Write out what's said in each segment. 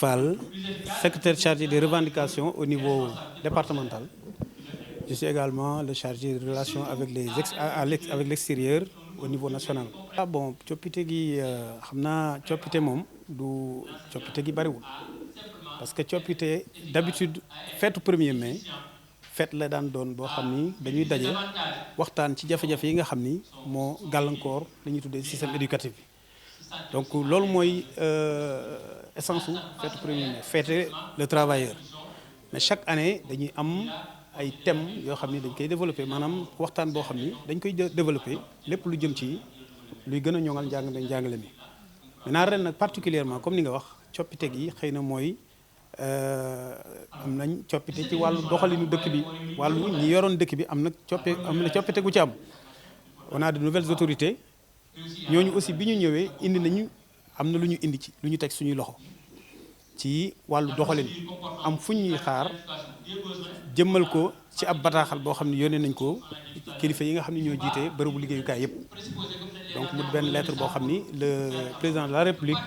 Fall, secrétaire chargé des revendications au niveau départemental. Je suis également le chargé de relations avec avec l'extérieur au niveau national. Ah bon, coppite gi xam naa coppite moom du coppite gi bariwul parce que coppite d'habitude fête 1er mai fête la daan doon boo xam ni dañuy daje waxtaan ci jafe-jafe yi nga xam ni moo gàllankoor li ñuy tuddee système éducatif bi. Donc loolu mooy essence su fête 1er mai fêter le travailleur mais chaque année dañuy am ay thèmes yoo xam ni dañ koy développer maanaam waxtaan boo xam ni dañ koy développer lépp lu jëm ci luy gën a ñoŋal njàngale mi. Maintenant ren nag particulièrement comme ni nga wax coppite gi xëy na mooy am nañ coppite ci wàllu doxalinu dëkk bi wàllu ñi yoroon dëkk bi am na coppite gu ci am. On a de nouvelles autorités ñooñu aussi bi ñu ñëwee indi nañu am na lu ñu indi ci lu ñu teg suñuy loxo ci wàllu doxalin am fu ñuy xaar jëmmal ko ci ab bataaxal boo xam ne yónnee nañ ko kilifa yi nga xam ne ñoo jiite bërëbu liggéeyukaay yëpp. Donc mu benn lettre boo xam ni le président de la République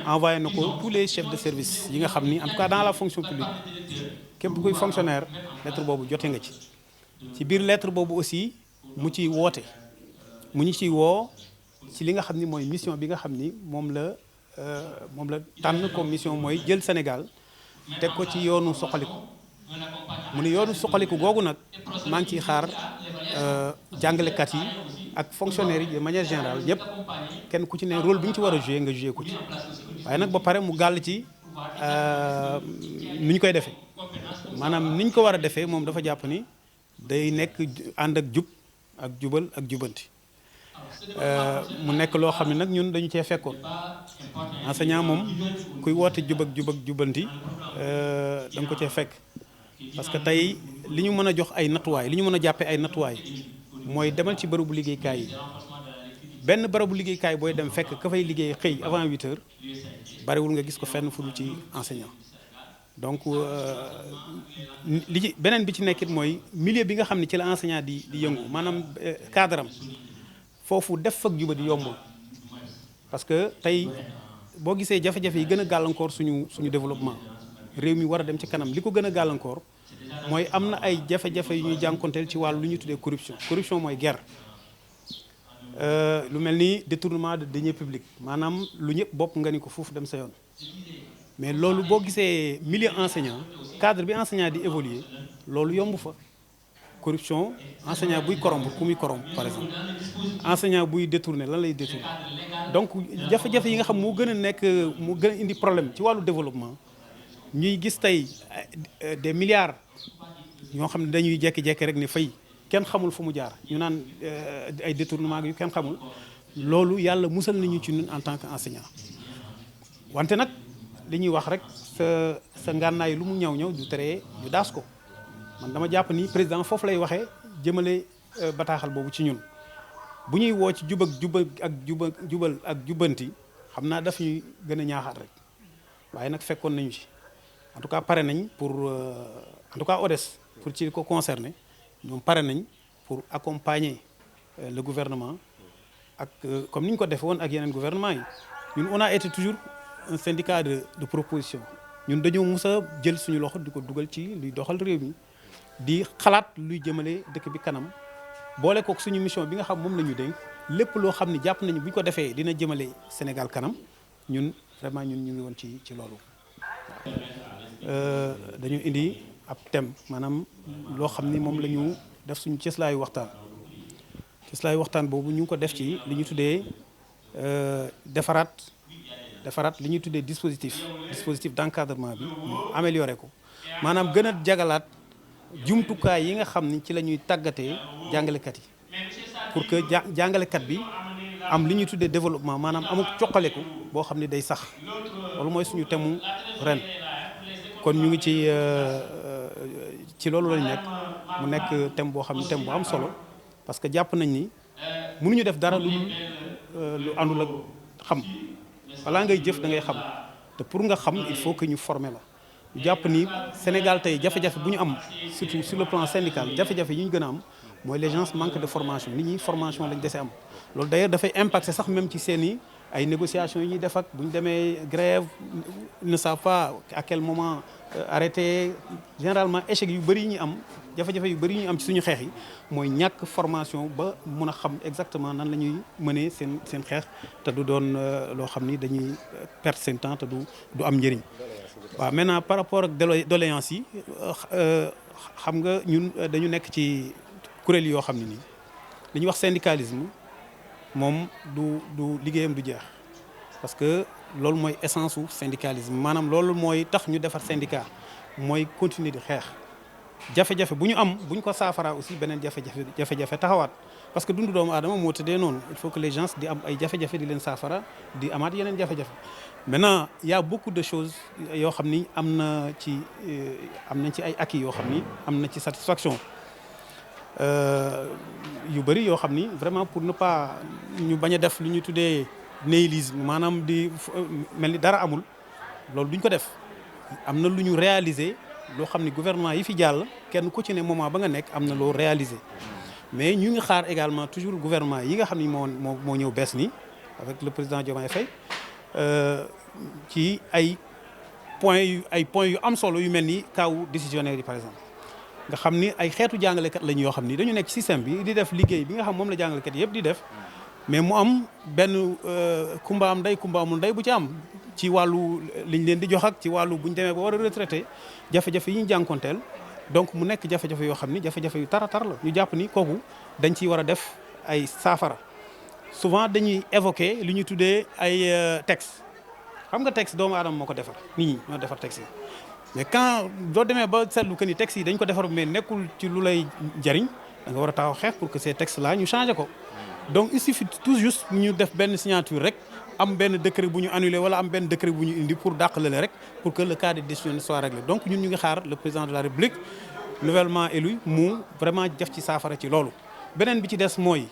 envoyé na ko tous les chefs de service yi nga xam ni en tout cas dans la fonction publique képp kuy fonctionnaire lettre boobu jote nga ci biir lettre boobu aussi mu ciy woote mu ñu ciy woo ci li nga xam ni mooy mission bi nga xam ni moom la tànn comme mission mooy jël Sénégal teg ko ci yoonu soxaliku mu ne yoonu soxaliku googu nag maa ngi ciy xaar jàngalekat yi ak fonctionnaires yi de manière générale ñëpp kenn ku ci ne rôle bi ñu ci war a jouer nga jouer ko ci waaye nag ba pare mu gàll ci ni ñu koy defee maanaam ni ñu ko war a defee moom dafa jàpp ni day nekk ànd ak jub ak jubal ak jubanti mu nekk loo xam ne nag ñun dañu cee fekkoon enseignant moom kuy woote jub ak jubanti da nga ko cee fekk parce que tey li ñu mën a jox ay nattuwaay li ñu mën a jàppee ay nattuwaay mooy demal ci bërëbu liggéeykaay yi benn bërëbu liggéeykaay booy dem fekk ka fay liggéey xëy avant 8 heures bariwul nga gis ko fenn fu dul ci enseignant. Donc li ci beneen bi ci nekkit mooy milieu bi nga xam ne ci la enseignant di yëngu maanaam cadre am foofu def fak juba di yombul parce que tey boo gisee jafe-jafe yi gën a gàllankoor suñu développement réew mi war a dem ci kanam li ko gën a gàllankoor mooy am na ay jafe-jafe yu ñuy jànkonteel ci wàllu lu ñuy tuddee corruption mooy guerre lu mel ni détournement de deniers publics maanaam lu ñëpp bopp nga ni ko foofu dem sa yoon mais loolu boo gisee milieu enseignant cadre bi enseignant di évoluer loolu yomb fa corruption enseignant buy corrompre ku muy corrompre par exemple enseignant buy détourner lan lay détourner donc jafe-jafe yi nga xam moo gën a nekk mu gën a indi problème ci wàllu développement ñuy gis tey des milliards ñoo xam ne dañuy jekki-jekki rek ne fay kenn xamul fu mu jaar ñu naan ay détournement yu kenn xamul loolu yàlla musal nañu ci ñun en tant que enseignant wante nag li ñuy wax rek sa ngànnaay lu mu ñëw du teree ñu daas ko man dama jàpp ni président foofu lay waxee jëmale bataaxal boobu ci ñun bu ñuy woo ci jubal ak jubanti xam naa daf ñuy gën a ñaaxaat rek waaye nag fekkoon nañu ci en tout cas pare nañ pour en tout cas ODES pour ci ko concerné ñoom pare nañ pour accompagner le gouvernement ak comme ni ñu ko defee woon ak yeneen gouvernement yi ñun on a été toujours un syndicat de proposition ñun dañoo mus a jël suñu loxo di ko dugal ci luy doxal réew mi di xalaat luy jëmale dëkk bi kanam boole kook suñu mission bi nga xam moom la ñu dénk lépp loo xam ne jàpp nañu bu ñu ko defee dina jëmale Sénégal kanam ñun vraiment ñun ñu ngi woon ci loolu. dañu indi ab thème maanaam loo xam ni moom la ñu def suñu cëslaayu waxtaan boobu ñu ngi ko def ci li ñu tuddee defaraat li ñuy tuddee dispositif d'encadrement bi ñu amélioré ko maanaam gën a jagalaat jumtukaay yi nga xam ni ci la ñuy tàggatee jàngalekat yi pour que jàngalekat bi am li ñuy tuddee développement maanaam amuk coqaleku boo xam ni day sax loolu mooy suñu thème ren kon ñu ngi ci loolu lañ nekk mu nekk thème boo xam ne thème bu am solo parce que jàpp nañ ni mënuñu def dara lu àndul ak xam balaa ngay jëf da ngay xam te pour nga xam il faut que ñu former la ñu jàpp ni Sénégal tey jafe-jafe bu ñu am surtout sur le plan syndical jafe-jafe yi ñu gën a am mooy les gens manque de formation nit ñi formation lañ dese am loolu d'ailleurs dafay impacter sax même ci seen i ay négociations yi ñuy def ak bu ñu demee grève ne savent pas à quel moment arrêter. Généralement échec yu bëri yi ñu am jafe-jafe yu bëri yi ñu am ci suñu xeex yi mooy ñàkk formation ba mun a xam exactement nan la ñuy mënee seen xeex te du doon loo xam ni dañuy perdre seen temps te du am njëriñ. waaw maintenant par rapport ak doléances yi xam nga ñun dañu nekk ci kuréel yoo xam ne nii li ñuy wax syndicalisme moom du liggéeyam du jeex parce que loolu mooy essence su syndicalisme maanaam loolu mooy tax ñu defar syndicat mooy continuer di xeex jafe-jafe bu ñu am bu ñu ko saafaraa aussi beneen jafe-jafe taxawaat parce que dundu doomu aadama moo tëddee noonu il faut que les gens di am ay jafe-jafe di leen saafara di amaat yeneen jafe-jafe. Maintenant il y a beaucoup de choses yoo xam ni am nañ ci ay acquis yoo xam ni am na ci satisfaction yu bëri yoo xam ni vraiment pour ne pas ñu bañ a def lu ñu tuddee nihilisme maanaam di mel ni dara amul loolu duñ ko def am na lu ñu réaliser loo xam ni gouvernement yi fi jàll kenn ku ci ne moment ba nga nekk am na loo réaliser mais ñu ngi xaar également toujours gouvernement yi nga xam ni moo ñëw bees nii avec le président Diomaye Faye ci ay points yu am solo yu mel ni kaw décisionnaire yi par exemple nga xam ni ay xeetu jàngalekat lañ yoo xam ni dañu nekk système bi di def liggéey bi nga xam moom la jàngalekat yëpp di def mais mu am benn kumba am ndey kumba amul ndey bu ci am ci wàllu liñ leen di jox ak ci wàllu bu ñu demee ba war a retraité jafe-jafe yi ñu jànkonteel donc mu nekk jafe-jafe yoo xam ni jafe-jafe yu tar la ñu jàpp ni kooku dañ ciy war a def ay saafara souvent dañuy évoquer li ñu tuddee ay texte xam nga texte doomu aadama moo ko defar nit ñi ñoo defar texte yi mais quand doo demee ba seetlu que ni texte yi dañ ko defar mais nekkul ci lu lay jariñ da nga war a taxaw xeex pour que ces textes là ñu changé ko donc il suffit tout juste ñu def benn signature rek am benn décret bu ñu annulé wala am benn décret bu ñu indi pour dàqale rek pour que le cas de décision soit réglé donc ñun ñu ngi xaar le président de la République nouvellement élu mu vraiment def ci saafara ci loolu. beneen bi ci des mooy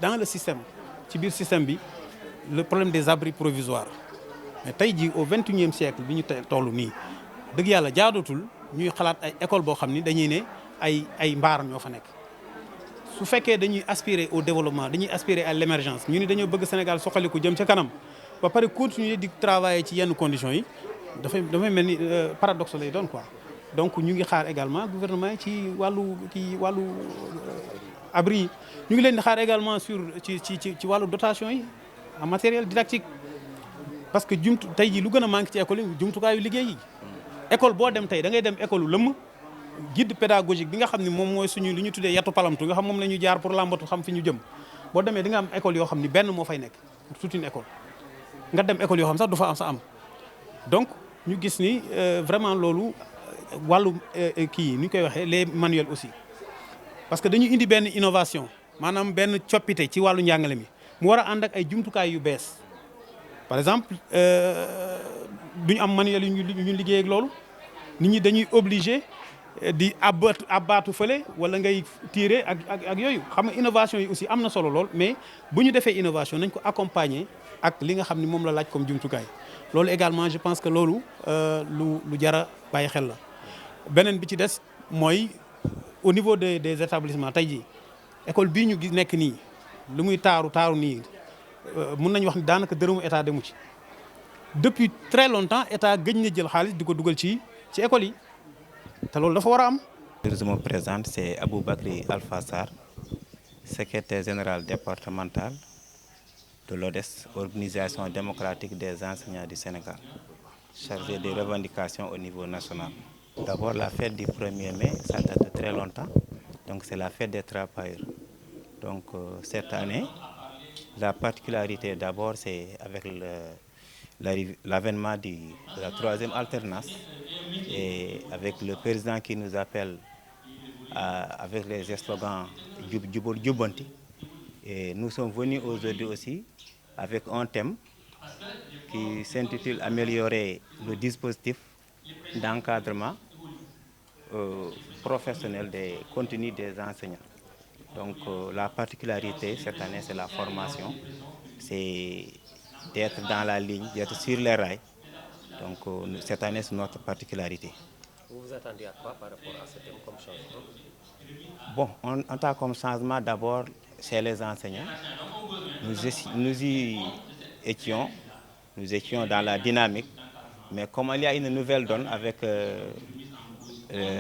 dans le système ci biir système bi le problème des abris provisoires mais tey jii au 21e siècle bi ñu toll nii dëgg yàlla jaadootul ñuy xalaat ay école boo xam ni dañuy ne ay mbaar ñoo fa nekk. su fekkee dañuy aspirer au développement dañuy aspirer à l'émergence ñu ni dañoo bëgg Sénégal soxaliku jëm ca kanam ba pare continuer di travailler ci yenn conditions yi dafay mel ni paradoxe lay doon quoi. donc ñu ngi xaar également gouvernement yi ci wàllu abri yi ñu ngi leen di xaar également ci wàllu dotation yi en matériel didactique parce que tey jii lu gën a manqué ci école yi jumtukaayu liggéey yi école boo dem tey da ngay dem école lu lëmm guide pédagogique bi nga xam ne moom mooy suñu li ñu tuddee yatu palamtu nga xam moom la ñu jaar pour làmbatu xam fi ñu jëm boo demee di nga am école yoo xam ni benn moo fay nekk pour toute une école nga dem école yoo xam sax du fa am donc ñu gis ni vraiment loolu wàllu kii ni ñu koy waxee les manuels aussi parce que dañu indi benn innovation maanaam benn coppite ci wàllu njàngale mi mu war a ànd ak ay jumtukaay yu bees par exemple duñu am manuel yu ñu liggéey ak loolu nit ñi dañuy obligé di abbaatu fële wala ngay tirer ak yooyu xam nga innovation yi aussi am na solo lool mais bu ñu defee innovation nañ ko accompagner ak li nga xam ni moom la laaj comme jumtukaay loolu également je pense que loolu lu jara bàyyi xel la. beneen bi ci des mooy au niveau des établissements tey jii école bii ñu gis nekk nii lu muy taaru nii mun nañu wax ni daanaka dërëmu état demu ci depuis très longtemps état gëj na jël xaalis di ko dugal ci école yi. te loolu dafa war a am. Je me présente, c'est Aboubakri Alpha Sarr, secrétaire général départemental de l'ODES, Organisation démocratique des enseignants du Sénégal, chargé des revendications au niveau national. D'abord, la fête du 1er mai, ça date de très longtemps, donc c'est la fête des travailleurs. Donc cette année, la particularité d'abord, c'est avec l'avènement de la 3e alternance et avec le président qui nous appelle avec les slogans Jubal Jubanti. Et nous sommes venus aujourd'hui aussi avec un thème qui s'intitule Améliorer le dispositif d'encadrement professionnel des contenus des enseignants. Donc la particularité cette année, c'est la formation, c'est d'être dans la ligne, d'être sur les rails. Donc cette année, c'est notre particularité. Vous vous attendez à quoi par rapport à ce thème comme changement? Bon, on entend comme changement d'abord chez les enseignants. Nous étions dans la dynamique, mais comme il y a une nouvelle donne avec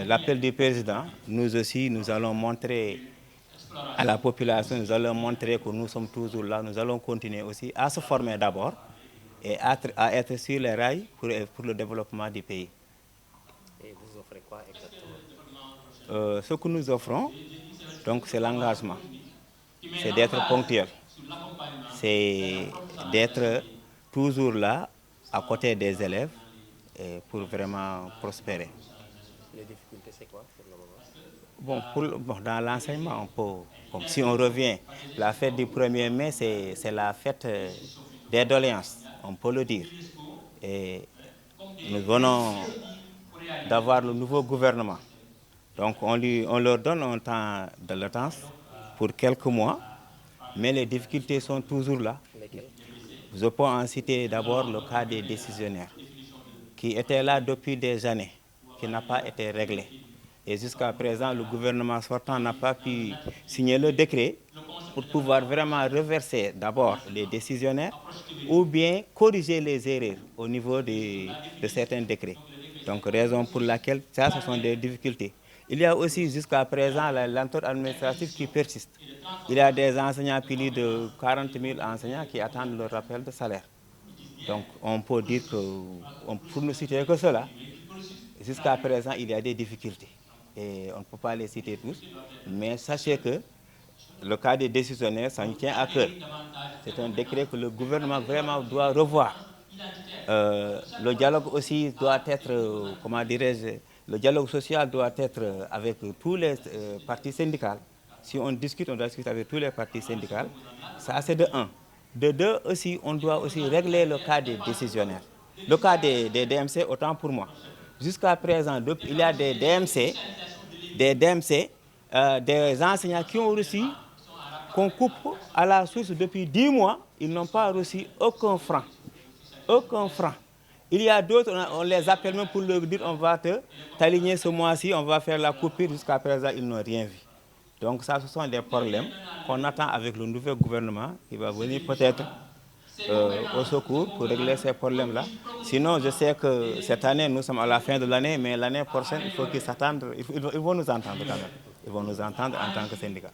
l'appel du président, nous aussi, nous allons montrer à la population, nous allons montrer que nous sommes toujours là, nous allons continuer aussi à se former d'abord et à être sur les rails pour le développement du pays. Et vous offrez quoi exactement? Ce que nous offrons, donc, c'est l'engagement, c'est d'être ponctuel, c'est d'être toujours là, à côté des élèves, pour vraiment prospérer. Les difficultés, c'est quoi pour le moment? Bon, dans l'enseignement, comme si on revient, la fête du 1er mai, c'est la fête des doléances, on peut le dire. Et nous venons d'avoir le nouveau gouvernement. Donc on leur donne un temps de latence pour quelques mois, mais les difficultés sont toujours là. Lesquelles? Je peux en citer d'abord le cas des décisionnaires, qui étaient là depuis des années, qui n'a pas été réglé. Et jusqu'à présent, le gouvernement sortant n'a pas pu signer le décret pour pouvoir vraiment reverser d'abord les décisionnaires ou bien corriger les erreurs au niveau de certains décrets. Donc, raison pour laquelle ça, ce sont des difficultés. Il y a aussi jusqu'à présent l'entour administratif qui persiste. Il y a des enseignants, plus de 40 000 enseignants qui attendent le rappel de salaire. Donc, on peut dire que, pour ne citer que cela, jusqu'à présent, il y a des difficultés. Et on ne peut pas les citer tous, mais sachez que le cas des décisionnaires, ça nous tient à cœur. C'est un décret que le gouvernement vraiment doit revoir. Le dialogue aussi doit être, comment dirais-je, le dialogue social doit être avec tous les partis syndicaux. Si on discute, on doit discuter avec tous les partis syndicaux. Ça, c'est de un. De deux, aussi, on doit aussi régler le cas des décisionnaires. Le cas des DMC, autant pour moi. Jusqu'à présent, il y a des DMC, des enseignants qui ont reçu, qu'on coupe à la source depuis 10 mois, ils n'ont pas reçu aucun franc. Aucun franc. Il y a d'autres, on les appelle même pour leur dire on va t'aligner ce mois-ci, on va faire la coupure. Jusqu'à présent, ils n'ont rien vu. Donc ça, ce sont des problèmes qu'on attend avec le nouveau gouvernement qui va venir peut-être au secours pour régler ces problèmes-là. Sinon, je sais que cette année, nous sommes à la fin de l'année, mais l'année prochaine, il faut qu'ils s'attendent, ils vont nous entendre quand même. Ils vont nous entendre en tant que syndicat.